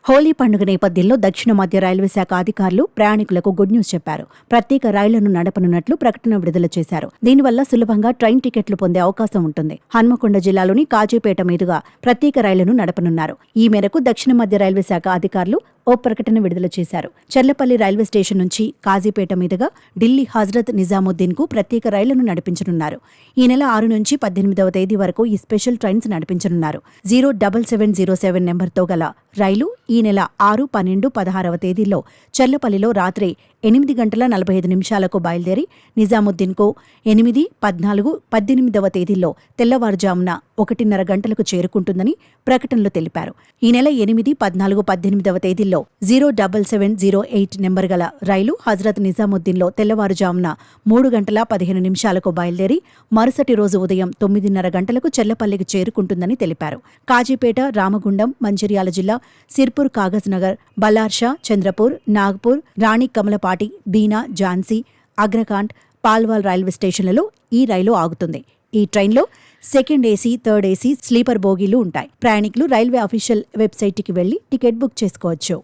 హోలీ పండుగ నేపథ్యంలో దక్షిణ మధ్య రైల్వే శాఖ అధికారులు ప్రయాణికులకు గుడ్ న్యూస్ చెప్పారు. ప్రత్యేక రైళ్లను నడపనున్నట్లు ప్రకటన విడుదల చేశారు. దీనివల్ల సులభంగా ట్రైన్ టికెట్లు పొందే అవకాశం ఉంటుంది. హన్మకొండ జిల్లాలోని కాజీపేట మీదుగా ప్రత్యేక రైళ్లను నడపనున్నారు. ఈ మేరకు దక్షిణ మధ్య రైల్వే శాఖ అధికారులు ఓ ప్రకటన విడుదల చేశారు. చర్లపల్లి రైల్వే స్టేషన్ నుంచి కాజీపేట మీదుగా ఢిల్లీ హజ్రత్ నిజాముద్దీన్ కు ప్రత్యేక రైళ్లను నడిపించనున్నారు. ఈ నెల 6 నుంచి 18వ తేదీ వరకు ఈ స్పెషల్ ట్రైన్స్ నడిపించనున్నారు. 07707 నెంబర్తో గల రైలు ఈ నెల 6, 12, 16వ తేదీల్లో చర్లపల్లిలో రాత్రి 8:45 బయలుదేరి నిజాముద్దీన్కు 8, 14, 18వ తేదీల్లో తెల్లవారుజామున 1:30 గంటలకు చేరుకుంటుందని ప్రకటనలో తెలిపారు. ఈ నెల 8, 14, 18వ తేదీల్లో 07708 నెంబర్ గల రైలు హజ్రత్ నిజాముద్దీన్లో తెల్లవారుజామున 3:15 బయలుదేరి మరుసటి రోజు ఉదయం 9:30 గంటలకు చర్లపల్లికి చేరుకుంటుందని తెలిపారు. కాజీపేట, రామగుండం, మంచిర్యాల జిల్లా, సిర్పూర్, కాగజ్నగర్, బల్లార్షా, చంద్రపూర్, నాగ్పూర్, రాణి, కమలపాటి, బీనా, ఝాన్సీ, అగ్రకాంట్, పాల్వాల్ రైల్వే స్టేషన్లలో ఈ రైలు ఆగుతుంది. ఈ ట్రైన్లో second AC, third AC, sleeper బోగీలు ఉంటాయి. ప్రయాణికులు రైల్వే అఫీషియల్ వెబ్సైట్కి వెళ్లి టికెట్ బుక్ చేసుకోవచ్చు.